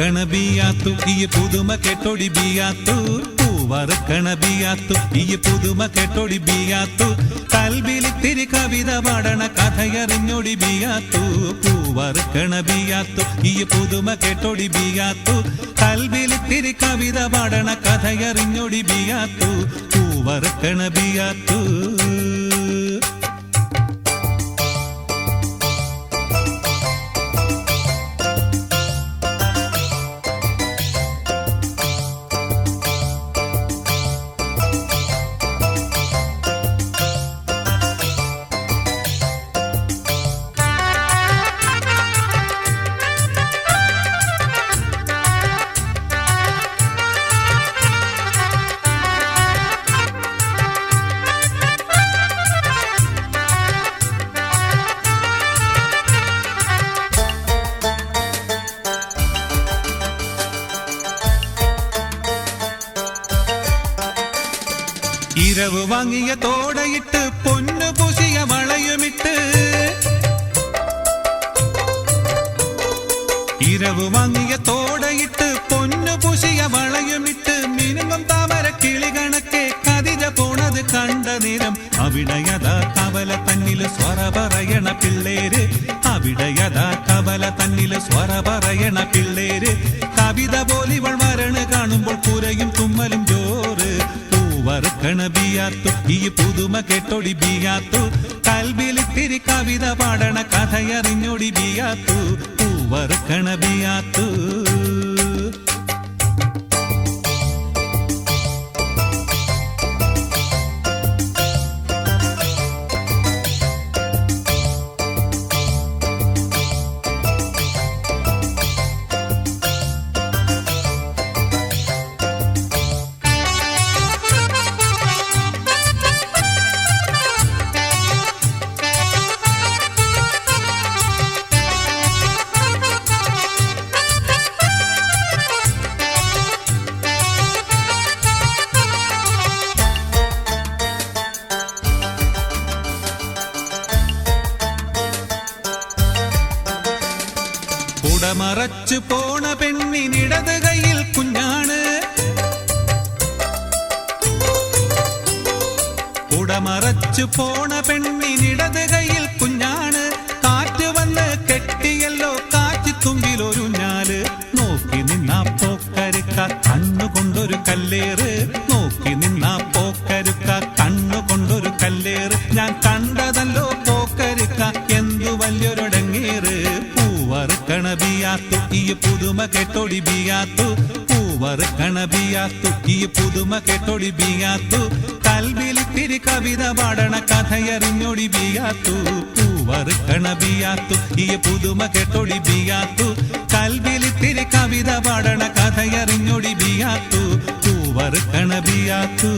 പൂവറുക്കണ ബിയാത്തു ഈ പുതുമ കേട്ടോടി ബിയാത്തു പൂവറുക്കണ ബിയാത്തു ഈ പുതുമ കേട്ടോടി ബിയാത്തു കൽബിലിത്തിരി കവിത പാടണ കഥയറിഞ്ഞോടി ബിയാത്തു പൂവറുക്കണ ബിയാത്തു ഈ പുതുമ കേട്ടോടി ബിയാത്തു കൽബിലിത്തിരി കവിത പാടണ കഥയറിഞ്ഞോടി ബിയാത്തു പൂവറുക്കണ ബിയാത്തു ഇരവ് വാങ്ങിയ തോടയിട്ട് പൊന്നു പൂശിയ വളയുമിട്ട് ഇരവ് വാങ്ങിയ തോടയിട്ട് പൊന്നു പൂശിയ വളയുമിട്ട് മിനുങ്ങും താമര കിളി കണക്കെ കതിജ പോണത് കണ്ട നേരം അവിടെയതാ കവല തന്നില് സ്വറ പറയണ പിള്ളേര് അവിടെയതാ കവല തന്നില് സ്വറ പറയണ പിള്ളേര് കവിത പോലിവൾ വരണ് കാണുമ്പോൾ പുരയും തുമ്മലും ജോറ് പൂവറുക്കണ ബിയാത്തു ഈ പുതുമ കേട്ടോടി ബിയാത്തു കൽബിലിത്തിരി കവിത പാടണ കഥയറിഞ്ഞോടി ബിയാത്തു പൂവറുക്കണ ബിയാത്തു മറച്ചു പോണ പെണ്ണിനിടത് കയ്യിൽ കുഞ്ഞാണ് കുടമറച്ചു പോണ പെണ്ണിനിടത് കയ്യിൽ കുഞ്ഞാണ് കാറ്റ് വന്ന് കെട്ടിയല്ലോ കാറ്റ് തുമ്പിലൊരുഞ്ഞാല് നോക്കി നിന്നാ പോക്കരുക്ക കണ്ണുകൊണ്ടൊരു കല്ലേറ് നോക്കി നിന്നാ പോക്കരുക്ക കണ്ണുകൊണ്ടൊരു കല്ലേറ് ഞാൻ കണ്ടതല്ലോ പോക്കരുക്ക എന്തു വലിയൊരൊടങ്ങേറ് പൂവറുക്കണ ബിയാത്തു ഈ പുതുമ കേട്ടോടി ബിയാത്തു പൂവറുക്കണ ബിയാത്തു ഈ പുതുമ കേട്ടോടി ബിയാത്തു കൽബിലിത്തിരി കവിത പാടണ കഥയറിഞ്ഞോടി ബിയാത്തു പൂവറുക്കണ ബിയാത്തു ഈ പുതുമ കേട്ടോടി ബിയാത്തു കൽബിലിത്തിരി കവിത പാടണ കഥയറിഞ്ഞോടി ബിയാത്തു പൂവറുക്കണ ബിയാത്തു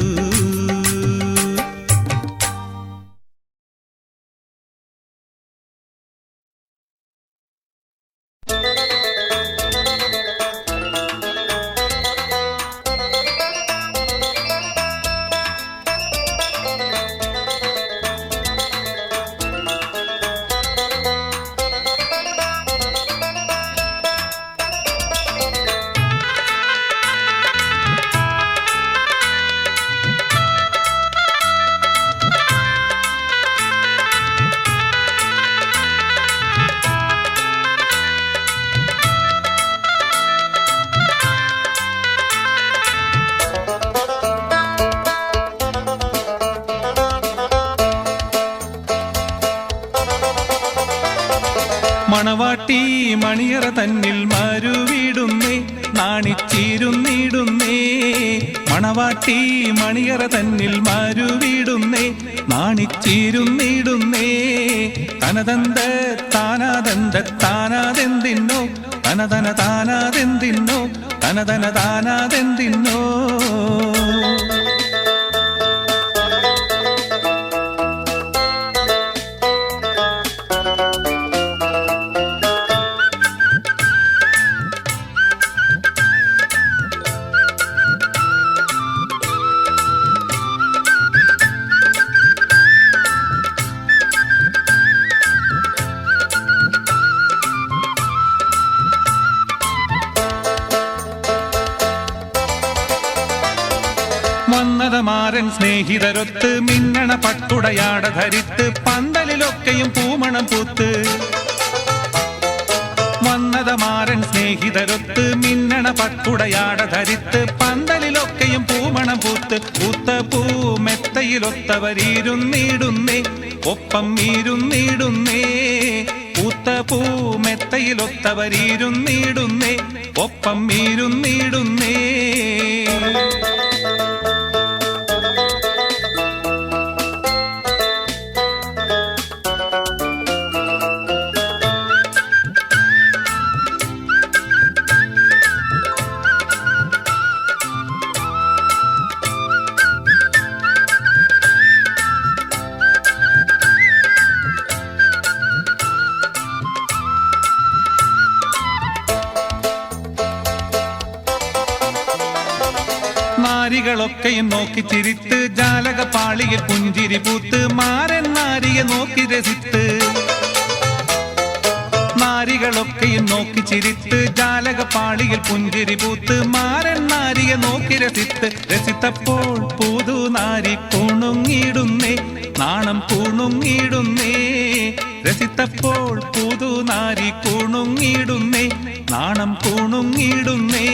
മണവാട്ടി മണിയറ തന്നിൽ മരുവിടുന്നേ നാണിച്ചിരുന്നിടുന്നേ മണവാട്ടി മണിയറ തന്നിൽ മരുവിടുന്നേ നാണിച്ചിരുന്നിടുന്നേ തനതന്ത താനാദന്ത താനാതെന്തിന്നോ തനതന താനാതെന്തിന്നോ തനതന താനാതെന്തിന്നോ മന്നതമാരൻ സ്നേഹിതരൊത്ത് മിന്നണ പട്ടുടയാട ധരിത്ത് പന്തലിലൊക്കെയും പൂമണം പൂത്ത്. മന്നതമാരൻ സ്നേഹിതരൊത്ത് മിന്നണ പട്ടുടയാട ധരിത്ത് പന്തലിലൊക്കെയും പൂമണം പൂത്ത്. പൂത്ത പൂമെത്തയിലൊത്തവരിരുന്നിടുന്നേ ഒപ്പം ഇരുന്നിടുന്നേ. പൂത്ത പൂമെത്തയിലൊത്തവരിരുന്നിടുന്നേ ഒപ്പം ഇരുന്നിടുന്നേ. നാരികളൊക്കെയും നോക്കി ചിരിത്ത് ജാലകപാളിയിൽ പുഞ്ചിരി പൂത്ത് മാരൻ നാരിയെ നോക്കി രസിത്ത്. നാരികളൊക്കെയും നോക്കി ചിരിത്ത് ജാലകപാളിയിൽ പുഞ്ചിരി പൂത്ത് മാരൻ നാരിയെ നോക്കി രസിത്ത്. രസിത്തപ്പോൾ പൂതു നാരി പൂണുങ്ങിടുന്നേ നാണം പൂണുങ്ങിടുന്നേ. രസിത്തപ്പോൾ പൂതു നാരി പൂണുങ്ങിടുന്നേ നാണം പൂണുങ്ങിടുന്നേ.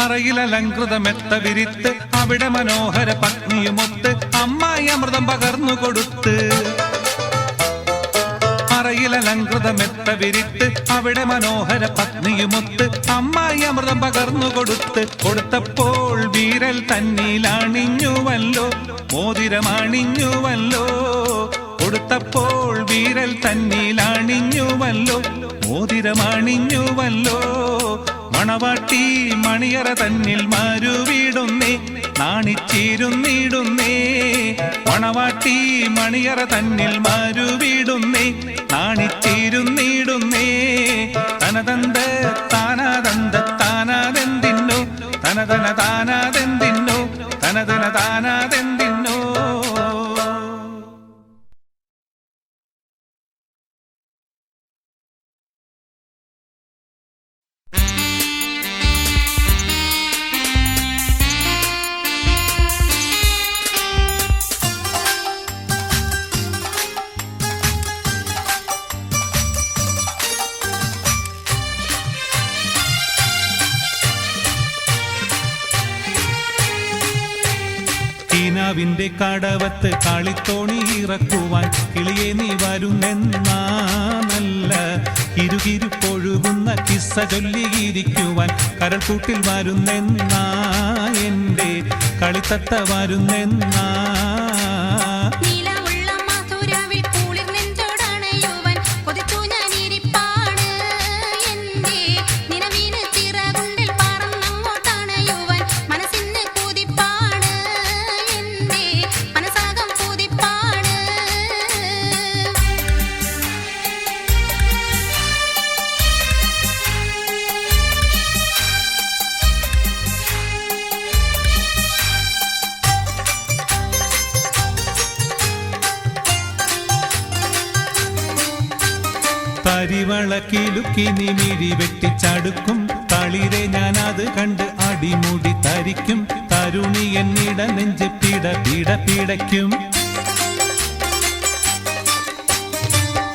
അറയിലലങ്കൃതമെത്ത വിരിത്ത് അവിടെ മനോഹര പത്നിയുമൊത്ത് അമ്മായി അമൃതം പകർന്നു കൊടുത്ത്. അറയിലലങ്കൃതമെത്ത വിരിത്ത് അവിടെ മനോഹര പത്നിയുമൊത്ത് അമ്മായി അമൃതം പകർന്നു കൊടുത്ത്. കൊടുത്തപ്പോൾ വീരൽ തന്നിലണിഞ്ഞുവല്ലോ മോതിരമണിഞ്ഞുവല്ലോ. കൊടുത്തപ്പോൾ വീരൽ തന്നിലണിഞ്ഞുവല്ലോ മോതിരമണിഞ്ഞുവല്ലോ. മണവാട്ടി മണിയറ തന്നിൽ മരുവിടുന്നേ നാണിച്ചിരുന്നിടുന്നേ. മണവാട്ടി മണിയറ തന്നിൽ മരുവിടുന്നേ നാണിച്ചിരുന്നിടുന്നേ. തനതന്ത താനാതന്ത താനാതെന്തിന്നോ തനതന താനാതെന്തിന്നോ തനതന താനാതെന്തിന്നോ. കിനാവിന്റെ കടവത്ത് കളിത്തോണി ഇറക്കുവാൻ കിളിയെ നീ വരുന്നെന്നാ. നല്ല കിരുകിരുപ്പൊഴുകുന്ന കിസ്സ ചൊല്ലിയിരിക്കുവാൻ കരൾക്കൂട്ടിൽ വരുന്നെന്നാ. എന്റെ കളിത്തത്ത വരുന്നെന്നാ. തരിവളക്കിലുക്കി നിമിഴി വെട്ടിച്ചടുക്കും തളിരെ ഞാനത് കണ്ട് അടിമുടി തരിക്കും. തരുണി എന്നിട നെഞ്ച് പിട പിട പിടയ്ക്കും.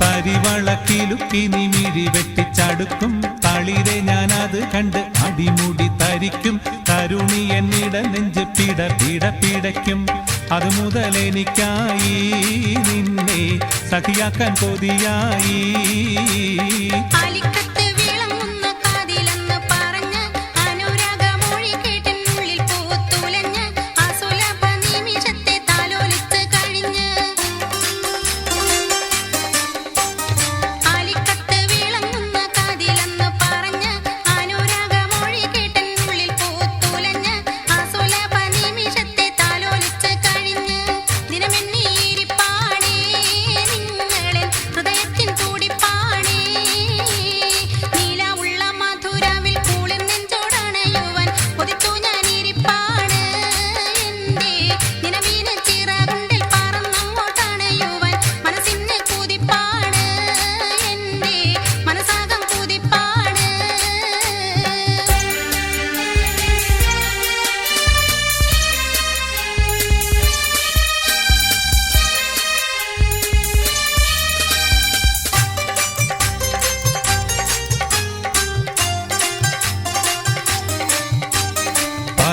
തരിവളക്കിലുക്കി നിമിഴി വെട്ടിച്ചടുക്കും തളിരെ ഞാനത് കണ്ട് അടിമുടി തരിക്കും. തരുണി എന്നിട നെഞ്ച് പിട പിട പിടയ്ക്കും. അത് മുതൽ എനിക്കായി നിന്നെ സഖിയാക്കാൻ കൊതിയായി. നിമിഷ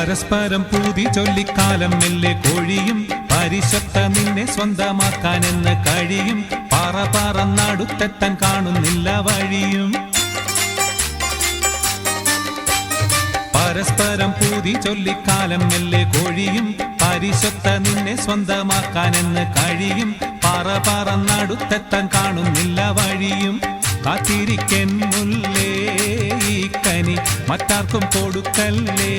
പരസ്പരം പൂതി ചൊല്ലിക്കാലം മെല്ലെ കോഴിയും പരിശൊത്ത നിന്നെ സ്വന്തമാക്കാനെന്ന് കഴിയും പാറ പറന്നടുത്തെത്താൻ കാണുന്നില്ല വഴിയും പരസ്പരം പൂതി ചൊല്ലിക്കാലം മെല്ലെ കോഴിയും പരിശൊത്ത നിന്നെ സ്വന്തമാക്കാനെന്ന് കഴിയും പാറ പറന്നടുത്തെത്താൻ കാണുന്നില്ല വഴിയും കാത്തിരിക്കൻ മുല്ലേ ഈ കനി മറ്റാർക്കും കൊടുക്കല്ലേ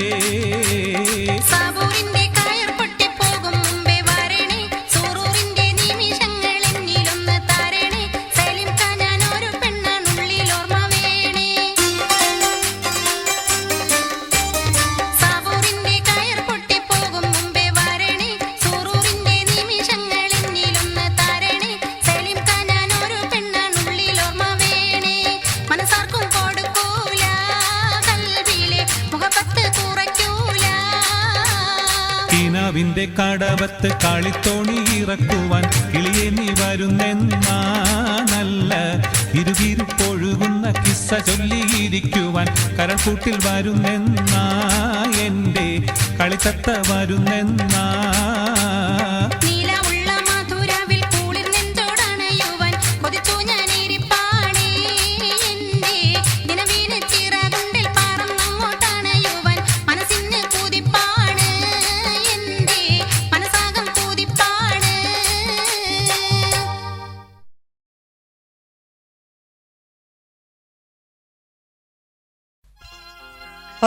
ിന്റെ കടവത്ത് കളിത്തോണി ഇറക്കുവാൻ കിളിയെ നീ വരുന്നെന്നാ നല്ല ഇരുകിരുപ്പൊഴുകുന്ന കിസ്സ ചൊല്ലിയിരിക്കുവാൻ കരൾക്കൂട്ടിൽ വരുന്നെന്നാ എന്റെ കളിത്തത്ത വരുന്നെന്നാ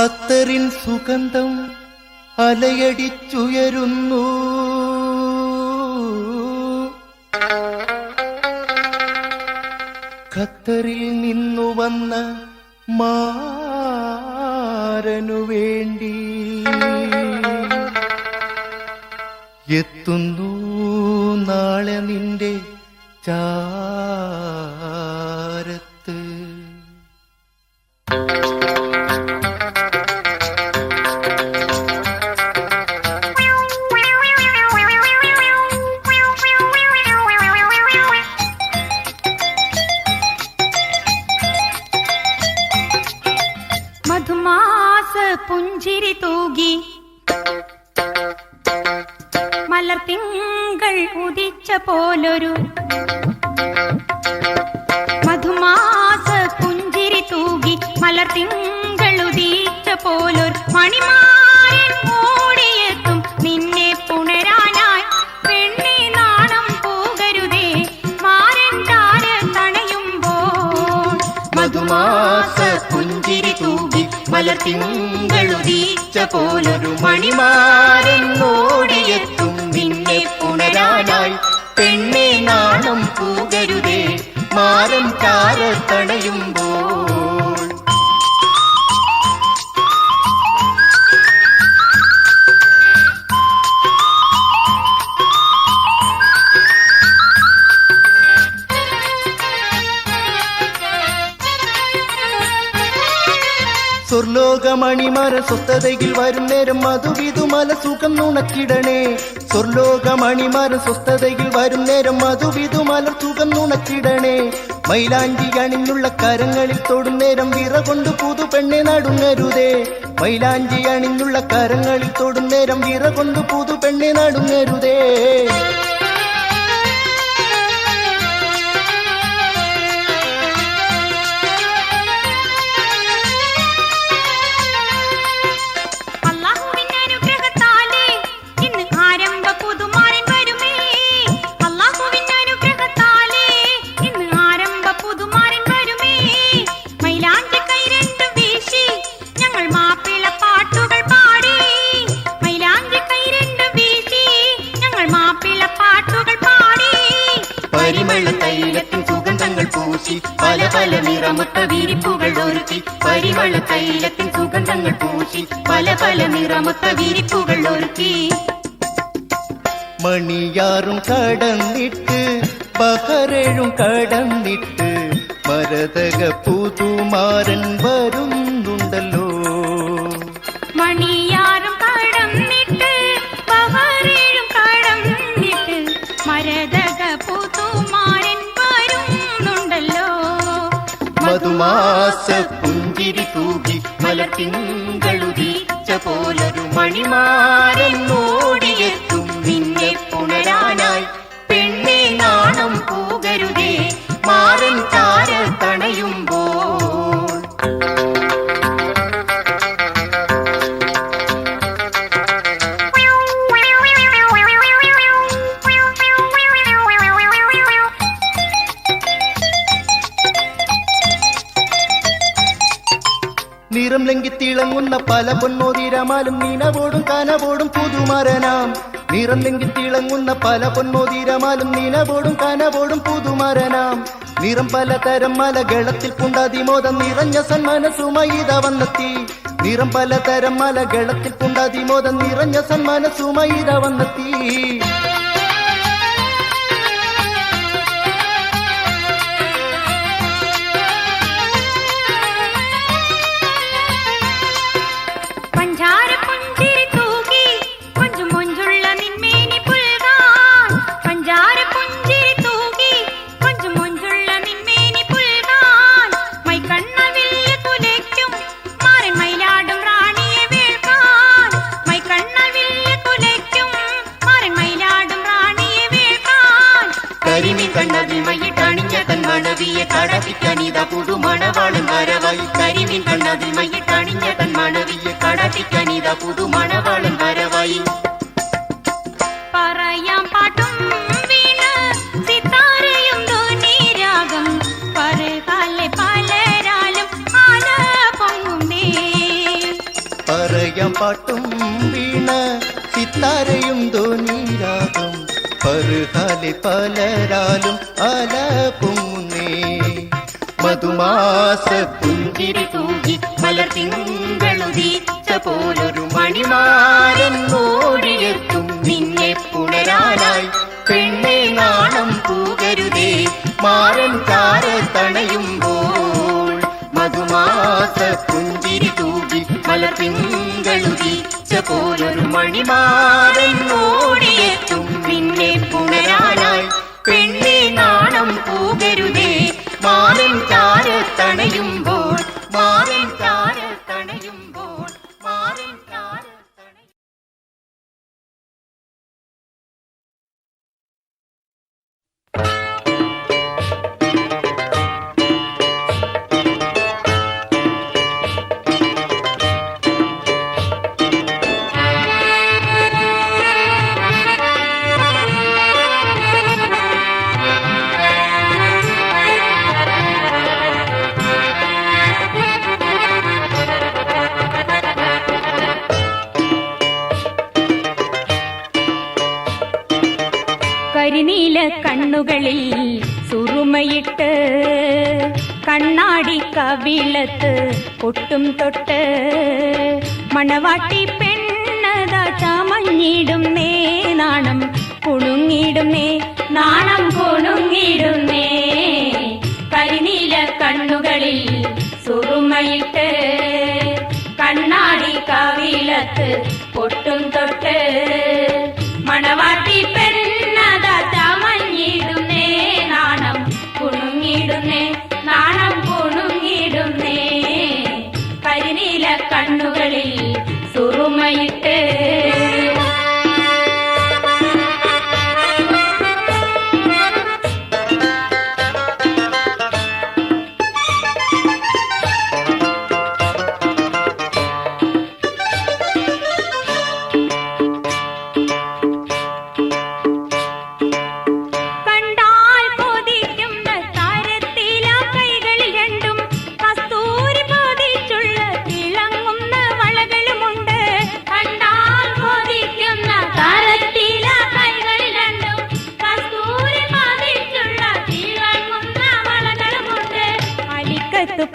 അത്തറിൻ സുഗന്ധം അലയടിച്ചുയരുന്നു ഖത്തറിൽ നിന്നു വന്ന മാരനു വേണ്ടി എത്തുന്നു നാളെ നിന്റെ ചാരത്ത് പുഞ്ചിരി തൂകി മലർത്തിങ്കൾ ഉദിച്ച പോലൊരു മധുമാസ പുഞ്ചിരി തൂകി മലർത്തിങ്കൾ ഉദിച്ച പോലൊരു മണിമാരൻ ഓടിയെത്തും നിന്നെ പുണരാനായി പെണ്ണെ നാണം പോകരുതേ മാരൻ താര തണയുമ്പോൾ മധുമാസ പുഞ്ചിരി തൂകി മലർത്തിങ്കളുദിച്ച പോലൊരു മണിമാരൻ ഓടിയെത്തും നിന്നെ പുണരാനായി പെണ്ണെ നാണം പോകരുതേ മാരൻ താര തണയുമ്പോൾ സ്വർലോകമണിമര സ്വസ്ഥതയിൽ വരും നേരം മധുവിധുമല സുഖം നുണക്കിടണേ സ്വർലോകമണിമര സ്വസ്ഥതയിൽ വരും നേരം മധുവിധുമല സുഖം നുണക്കിടണേ മൈലാഞ്ചി അണിഞ്ഞുള്ള കരങ്ങളിൽ തൊടും നേരം വിറ കൊണ്ട് പുതു പെണ്ണെ നടുങ്ങരുതേ മൈലാഞ്ചി അണിഞ്ഞുള്ള കരങ്ങളിൽ തൊടും നേരം വിറ കൊണ്ട് പുതു പെണ്ണെ നടുങ്ങരുതേ പരിമളത്തൈലത്തിൻ സുഗന്ധങ്ങൾ പൂശി പല പല നിറമൊത്ത വിരിപ്പുകൾ ഒരുക്കി പരിമളത്തൈലത്തിൻ സുഗന്ധങ്ങൾ പൂശി പല പല നിറമൊത്ത വിരിപ്പുകൾ ഒരുക്കി മണിയാറും കടന്നിട്ട് ബഹറേഴും കടന്നിട്ട് മരതക പുതുമാരൻ വരുന്നുണ്ടല്ലോ മണിയാറും കടന്നിട്ട് ബഹറേഴും കടന്നിട്ട് മരതക പുതുമാരൻ വരുന്നുണ്ടല്ലോ മധുമാസ പുഞ്ചിരി തൂകി മലർത്തിങ്കളുദിച്ച പോലൊരു മണിമാരൻ ഓടിയെത്തും നിന്നെ പുണരാനായി. പെണ്ണെ നാണം പോകരുതേ മാരൻ താര തണയുമ്പോൾ. നിറം ലംഘിത്തിളങ്ങുന്ന പല പൊന്മോതിരമാലും നിനവോടും കനവോടും പുതുമരനാം. നിറം ലംഘിത്തിളങ്ങുന്ന പല പൊന്മോതിരമാലും നിനവോടും കനവോടും പുതുമരനാം. നിറം പലതരം മലകളത്തിൽ പുണ്ടാതിമോദം നിറഞ്ഞ സന്മനസുമായി ഇതാ വന്നെത്തി. നിറം പലതരം മലകളത്തിൽ പുണ്ടാതിമോദം നിറഞ്ഞ സന്മനസുമായി ഇതാ വന്നെത്തി. കടത്തിക്കനിത പുതുമണവാളൻ വരവായി. കരിമീൻ കണ്ണതിൽ മയ്യിട്ടണിഞ്ഞ തൻ മണവിയെ കടത്തിക്കനിത പുതുമണവാളൻ വരവായി. പറയാം പാട്ടും വീണ് സിത്താരയും ധ്വനിരാഗം പരകാലെ പലരാലും ആല പൊങ്ങുന്നേ. പറയാം പാട്ടും വീണ് സിത്താരയും ധ്വനിരാഗം പരകാലെ പലരാലും ആല പൊങ്ങുന്നേ. മധുമാസ പുഞ്ചിരി തൂകി മലർ തിങ്കളുദിച്ച പോലൊരു മണിമാരൻ ഓടിയെത്തും നിന്നെ പുണരാനായി. പെണ്ണെ നാണം പൂകരുതേ മാരൻ താര തണയുമ്പോൾ. മധുമാസ പുഞ്ചിരി തൂകി മലർ തിങ്കളുദിച്ച പോലൊരു മണിമാരൻ ഓടിയെത്തും നിന്നെ പുണരാനായി. പെണ്ണെ നാണം പൂകരുതേ മാരൻ താര തണയുമ്പോൾ. മാരൻ താര തണയുമ്പോൾ. മാരൻ താര തണയുമ്പോൾ. കരിനീല കണ്ണുകളിൽ സുറുമയിട്ട് കണ്ണാടി കവിളത്ത് പൊട്ടും തൊട്ട് മണവാട്ടി പെണ്ണത ചമഞ്ഞിടും നേ. നാണം കുണുങ്ങിടും നേ. നാണം കുണുങ്ങിടും നേ. കരിനീല കണ്ണുകളിൽ സുറുമയിട്ട് കണ്ണാടി കവിളത്ത് പൊട്ടും തൊട്ട് മണവാട്ടി പെണ്ണത ചമഞ്ഞിടുന്നേ. നാണം കുണുങ്ങിടുന്നേ. നാണം കുണുങ്ങിടുന്നേ. കരിനീല കണ്ണുകളിൽ സുറുമയിട്ട്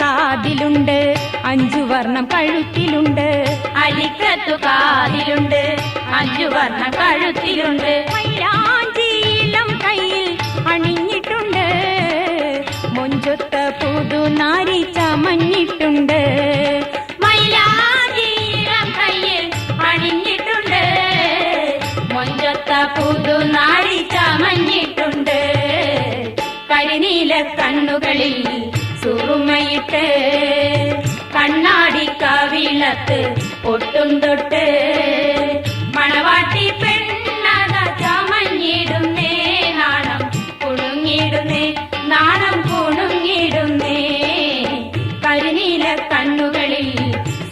കാതിലുണ്ട്. 5 വർണ്ണം കഴുത്തിലുണ്ട്. അലിക്കത്തു കാതിലുണ്ട്. 5 വർണ്ണം കഴുത്തിലുണ്ട്. മൈലാഞ്ചിയിളം കയ്യിൽ അണിഞ്ഞിട്ടുണ്ട്. മൊഞ്ചൊത്ത പുതുനാരി ചമഞ്ഞിട്ടുണ്ട്. മൈലാഞ്ചിയിളം കയ്യിൽ അണിഞ്ഞിട്ടുണ്ട്. മൊഞ്ചൊത്ത പുതുനാരി ചമഞ്ഞിട്ടുണ്ട്. കരിനീല കണ്ണുകളിൽ സുറുമയിട്ട് കണ്ണാടി കവിളത്ത് ഒട്ടും തൊട്ട് മണവാട്ടി പെണ്ണത ചമഞ്ഞിടുന്നേ നാണം കുണുങ്ങിടുന്നേ നാണം കുണുങ്ങിടുന്നേ കരിനീല കണ്ണുകളിൽ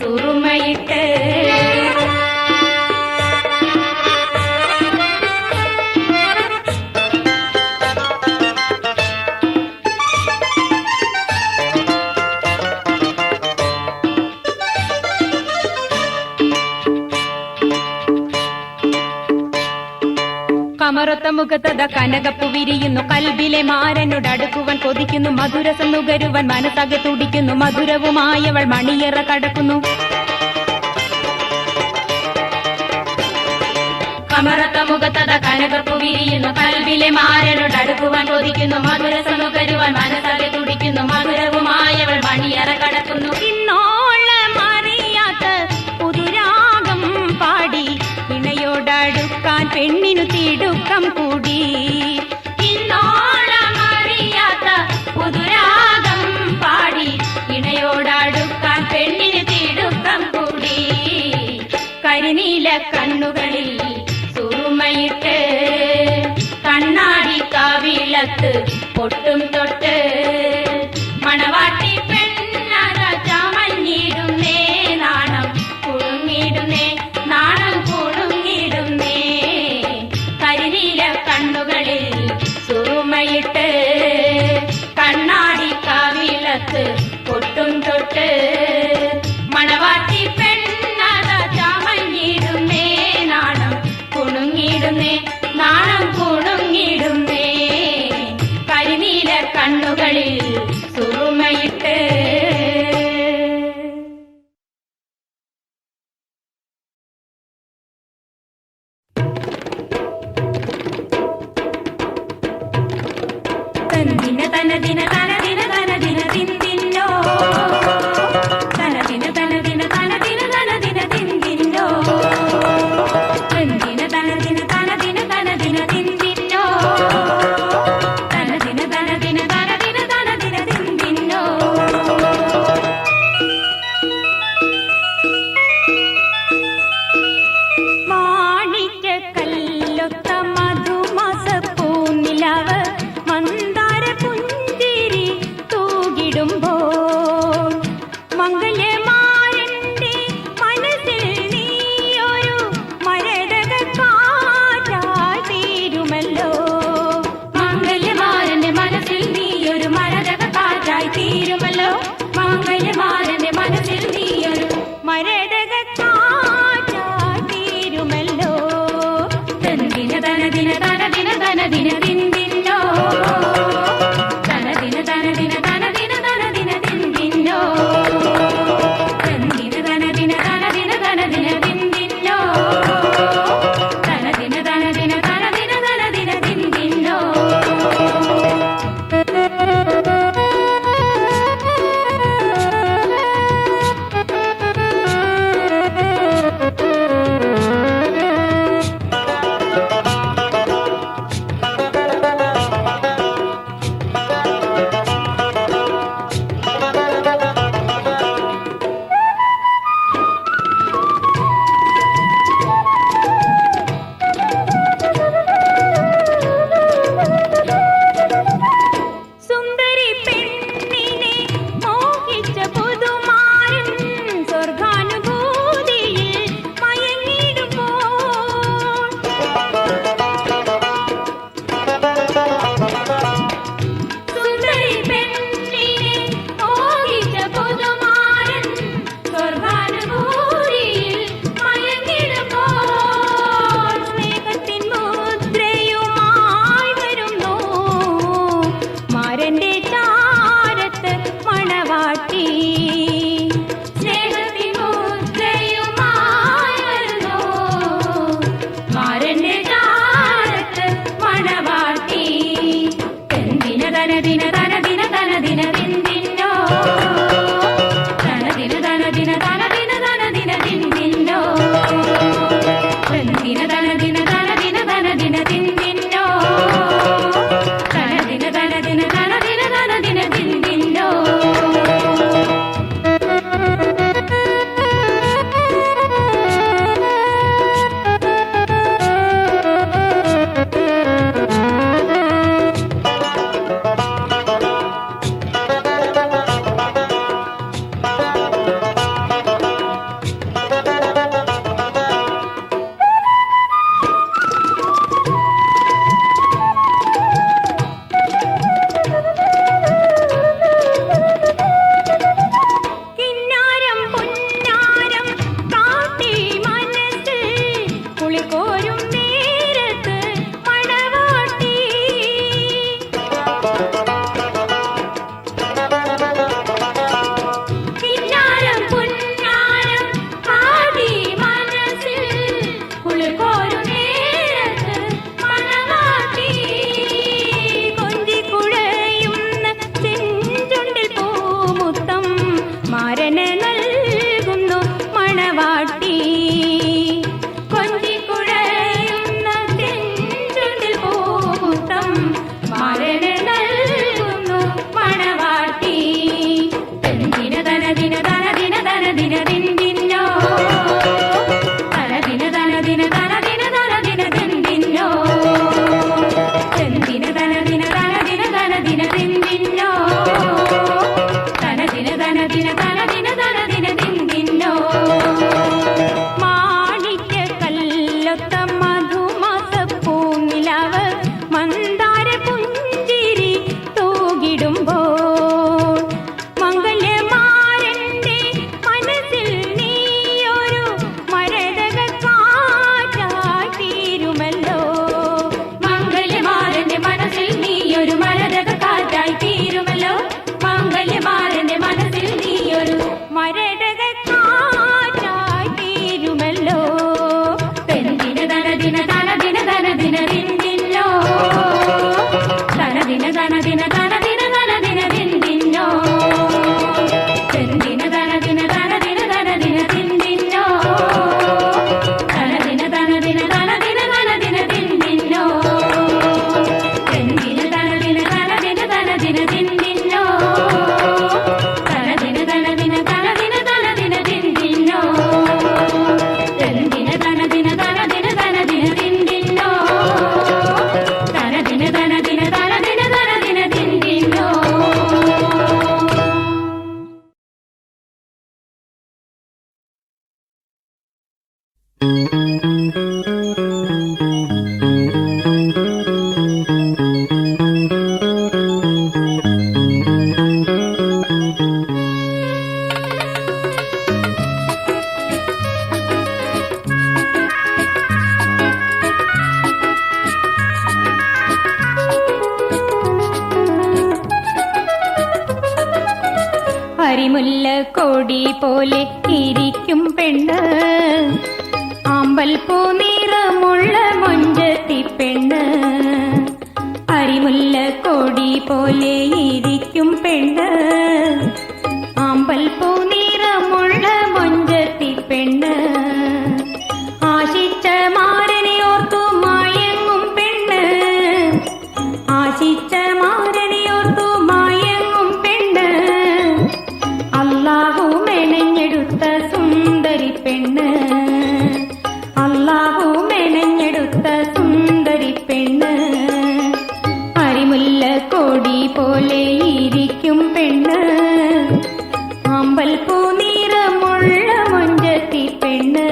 സുറുമയിട്ട് കമറത്ത മുഖത്തത കനകപ്പു വിരിയുന്നു കൽബിലെ മാരനോട് അടുക്കുവാൻ കൊതിക്കുന്നു മധുരസം നുകരുവാൻ മനസ്സകെ തുടിക്കുന്നു മധുരവുമായവൾ മണിയറ കടക്കുന്നു കമറത്ത മുഖത്തത കനകപ്പു വിരിയുന്നു കൽബിലെ മാരനോട് അടുക്കുവാൻ കൊതിക്കുന്നു മധുരസം നുകരുവാൻ മനസ്സകെ തുടിക്കുന്നു മധുരവുമായവൾ മണിയറ കടക്കുന്നു ഇന്നോളമറിയാത്ത പുതുരാഗം പാടി ഇണയോടടുക്കാൻ പെണ്ണിനു തിടുക്കം കൂടി ഇന്നോളമറിയാത്ത പുതുരാഗം പാടി ഇണയോടടുക്കാൻ പെണ്ണിനു തിടുക്കം കൂടി കരിനീല കണ്ണുകളിൽ സുറുമയിട്ട് കണ്ണാടി കവിളത്ത് പൊട്ടും തൊട്ട് മണവാട്ടി പെണ്ണത ചമഞ്ഞിടുന്നേ നാണം കുണുങ്ങിടുന്നേ നാണം കുണുങ്ങിടുന്നേ കരിനീല കണ്ണുകളിൽ സുറുമയിട്ട് കണ്ണാടി കവിളത്ത് പൊട്ടും തൊട്ട് മണവാട്ടി പെണ്ണത ചമഞ്ഞിടുന്നേ നാണം കുണുങ്ങിടുന്നേ നാണം കുണുങ്ങിടുന്നേ കരിനീല കണ്ണുകളിൽ സുറുമയിട്ട് തനദിന തനദിന തനദിന തനദിന തിന്തിന്നോ തനദിന തനദിന തനദിന തനദിന തിന്തിന്നോ തനദിന തനദിന തനദിന തനദിന തിന്തിന്നോ തനദിന തനദിന തനദിന തനദിന തിന്തിന്നോ മാണിക്യ കല്ലൊത്ത മധുമാസ പൂനിലാവ് മന്ദാര പുഞ്ചിരി തൂകിടുമ്പോൾ മംഗല്യമാരന്റെ മനസ്സിൽ നീയൊരു മരതക കാറ്റായി തീരുമല്ലോ മംഗല്യമാരന്റെ മനസ്സിൽ നീയൊരു മരതക കാറ്റായി തീരുമല്ലോ മംഗല്യമാരന്റെ മനസ്സിൽ നീയൊരു മരതക കാറ്റായി തീരുമല്ലോ തനദിന തനദിന തനദിന തനദിന തിന്തിന്നോ തനദിന തനദിന തനദിന തനദിന തിന്തിന്നോ തനദിന തനദിന തനദിന തനദിന തിന്തിന്നോ തനദിന തനദിന തനദിന തനദിന തിന്തിന്നോ അരിമുല്ല കൊടി പോലെ ഇരിക്കും പെണ്ണ്, ആമ്പൽ പൂ നിറമുള്ള മൊഞ്ചത്തി പെണ്ണ്. അരിമുല്ല കൊടി പോലെ ഇരിക്കും പെണ്ണ്, ആമ്പൽ പൂ നിറമുള്ള മൊഞ്ചത്തി പെണ്ണ്. ആശിച്ച മാരനെ ഓർത്തു മയങ്ങും പെണ്ണ്, ആശിച്ച മാരനെ ഓർത്തു മയങ്ങും പെണ്ണ്. അല്ലാഹു മെനഞ്ഞെടുത്ത സുന്ദരി പെണ്ണ്, അല്ലാഹു മെനഞ്ഞെടുത്ത സുന്ദരി പെണ്ണ്. അരിമുല്ല കൊടി പോലെ ഇരിക്കും പെണ്ണ്, ആമ്പൽ പൂ നിറമുള്ള മൊഞ്ചത്തി പെണ്ണ്.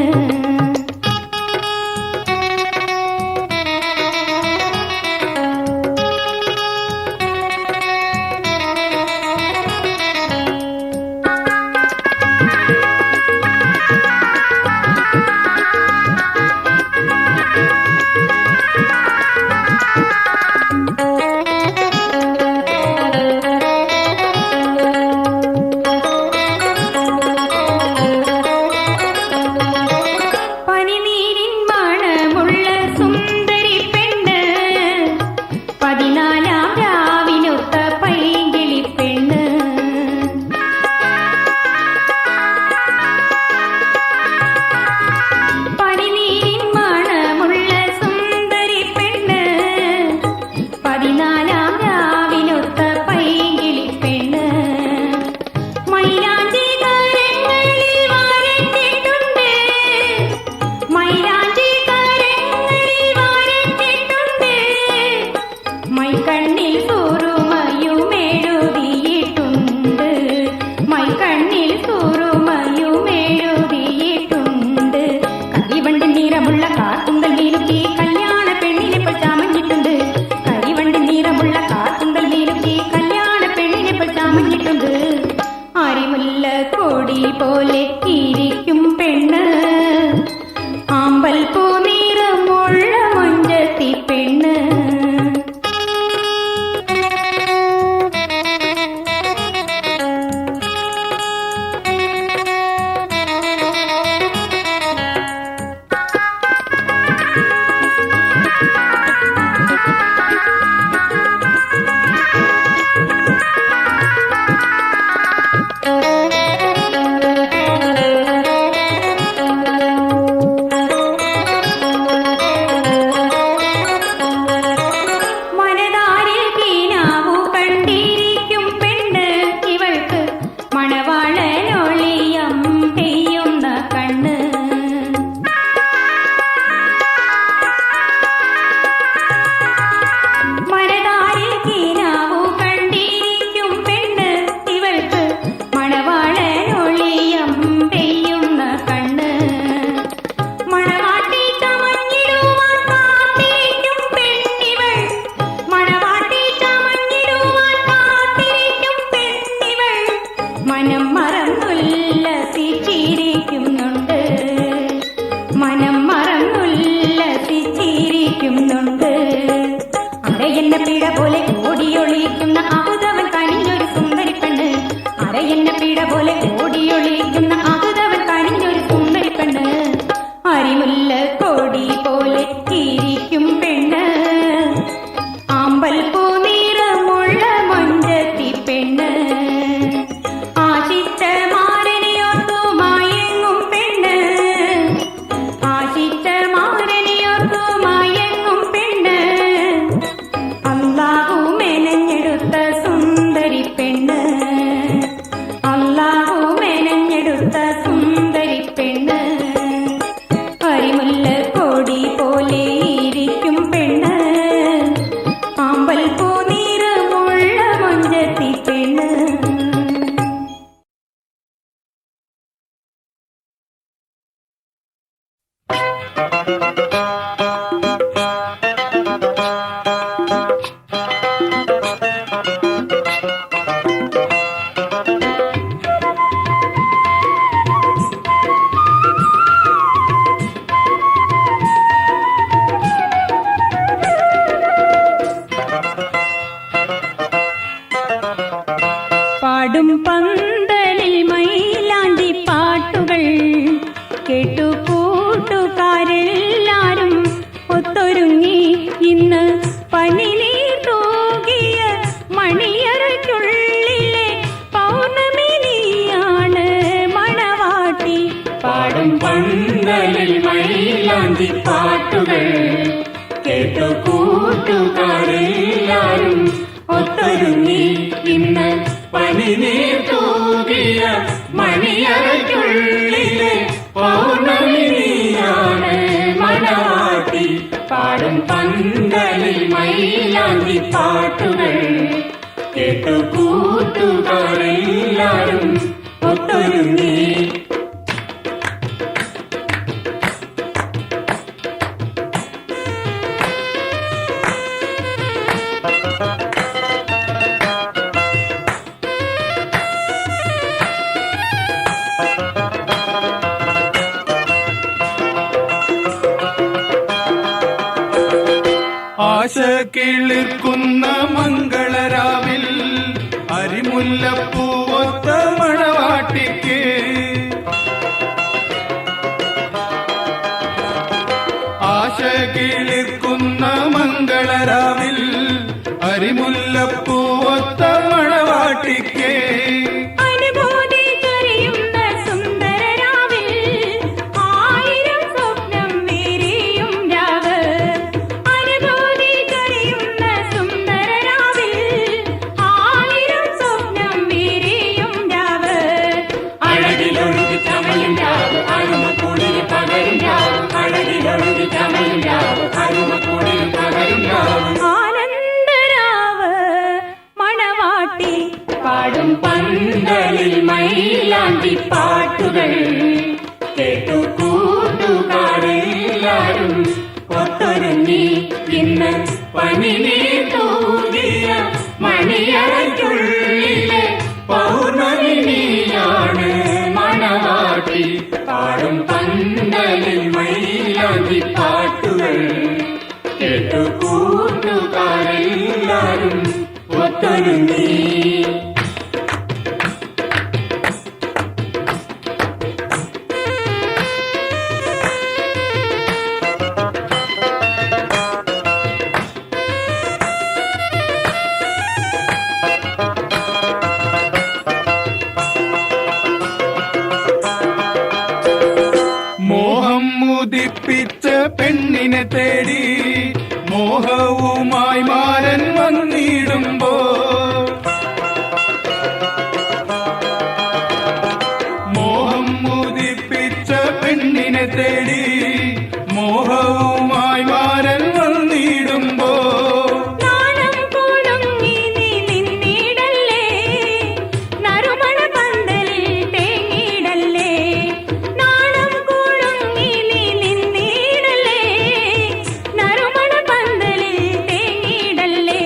പോലെ ഇരിക്കും പെണ്ണ്, ആമ്പൽ പൂ നിറമുള്ള മൊഞ്ചത്തി പെണ്ണ്. മനം മറന്നുല്ലസിച്ചിരിക്കുന്നുണ്ട്, മനം മറന്നുല്ലസിച്ചിരിക്കുന്നുണ്ട്. അരയെന്ന പിഴ പോലെ ഓടിയൊളിക്കുന്ന അഹുതവൻ കനിഞ്ഞൊരു സുന്ദരി പെണ്ണ്, അരയെന്ന പിഴ പോലെ ഓടിയൊളിക്കുന്ന അഹുതവൻ കനിഞ്ഞൊരു സുന്ദരി പെണ്ണ്. അരിമുല്ല കൊടി പോലെ ഇരിക്കും പെണ്ണ്, ആമ്പൽ പൂ നിറമുള്ള മൊഞ്ചത്തി പെണ്ണ്. ആശിച്ച മാരനെയോർത്തു മയങ്ങും പെണ്ണ്, ആശിച്ച മാരനെയോർത്തു മയങ്ങും പെണ്ണ്. അല്ലാഹു മെനഞ്ഞെടുത്ത സുന്ദരി പെണ്ണ്, അല്ലാഹു മെനഞ്ഞെടുത്ത സുന്ദരി പെണ്ണ്. അരിമുല്ല കൊടി പോലെ ഇരിക്കും പെണ്ണ്, ആമ്പൽ പൂ നിറമുള്ള മൊഞ്ചത്തി പെണ്ണ്. പാടും പന്തലിൽ കൂട്ടുകാരെല്ലാരും ഒത്തൊരുങ്ങി ഇന്ന് പനിനീർ തൂകിയ മണിയറയ്ക്കുള്ളിലെ പൗർണമിനിയാണ് മണവാട്ടി. പാടും പന്തലിൽ മൈലാഞ്ചി പാട്ടുകൾ കേട്ടു കൂട്ടുകാരെല്ലാരും ഒത്തൊരുങ്ങി ഇന്ന് പനിനീർ തൂകിയ മണിയറയ്ക്കുള്ളിലെ പൗർണമിനിയാണ് മണവാട്ടി. പാടും പന്തലിൽ മൈലാഞ്ചി പാട്ടുകൾ കേട്ടു കൂട്ടുകാരെല്ലാരും ഒത്തൊരുങ്ങി. ആശ കിളിർക്കുന്ന മംഗളരാവിൽ അരിമുല്ലപ്പൂവൊത്ത മണവാട്ടിക്ക് ആശ കിളിർക്കുന്ന മംഗളരാവിൽ അരിമുല്ലപ്പൂവൊത്ത മണവാട്ടിക്ക് അനുഭൂതി ചൊരിയുന്ന സുന്ദരരാവിൽ ആയിരം സ്വപ്നം വിരിയും രാവ്. അനുഭൂതി ചൊരിയുന്ന സുന്ദരരാവിൽ ആയിരം സ്വപ്നം വിരിയും രാവ്. അഴകിലൊഴുകി ചമയും രാവ് അരുമക്കൂടിന് പകരും രാവ്. അഴകിലൊഴുകി ചമയും രാവ് അരുമക്കൂടിന് പകരും രാവ്. ആനന്ദരാവ് മണവാട്ടി. പാടും പന്തലിൽ മൈലാഞ്ചി പാട്ടുകൾ കേട്ടു കൂട്ടുകാരെല്ലാരും ഒത്തൊരുങ്ങി ഇന്ന് പനിനീർ തൂകിയ മണിയറയ്ക്കുള്ളിലെ പൗർണമിനിയാണ് മണവാട്ടി. പാടും പന്തലിൽ മൈലാഞ്ചി പാട്ടുകൾ കേട്ടു കൂട്ടുകാരെല്ലാരും ഒത്തൊരുങ്ങി. മോഹം മുദിപ്പിച്ച പെണ്ണിനെ തേടി മോഹവുമായി മാരൻ വന്നിടുമ്പോ മോഹം മുദിപ്പിച്ച പെണ്ണിനെ തേടി മോഹവുമായി മാരൻ വന്നിടുമ്പോ നാണം കുലുങ്ങി നീ നിന്നിടല്ലേ നറുമണ പന്തലിൽ തേങ്ങിടല്ലേ. നാണം കുലുങ്ങി നീ നിന്നിടല്ലേ നറുമണ പന്തലിൽ തേങ്ങിടല്ലേ.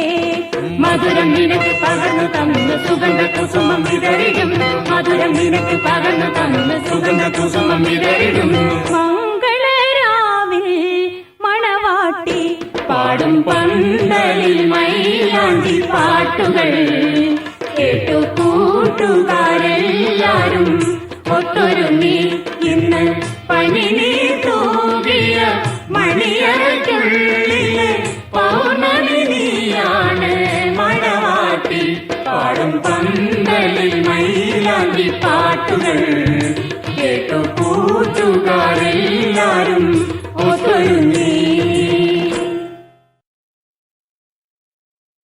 മധുരം നിനക്ക് പകർന്നു തന്ന് സുഗന്ധ കുസുമം വിതറിടും. മധുരം നിനക്ക് പകർന്നു തന്ന് സുഗന്ധ കുസുമം വിതറിടും. മംഗളരാവിൽ മണവാട്ടി. പാടും പന്തലിൽ മൈലാഞ്ചി പാട്ടുകൾ കേട്ടു കൂട്ടുകാരെല്ലാരും ഒത്തൊരുങ്ങി ഇന്ന് പനിനീർ തൂകിയ മണിയറയ്ക്കുള്ളിലെ പൗർണമിനിയാണ് മണവാട്ടി. പാടും പന്തലിൽ മൈലാഞ്ചി പാട്ടുകൾ കേട്ടു കൂട്ടുകാരെല്ലാരും ഒത്തൊരുങ്ങി.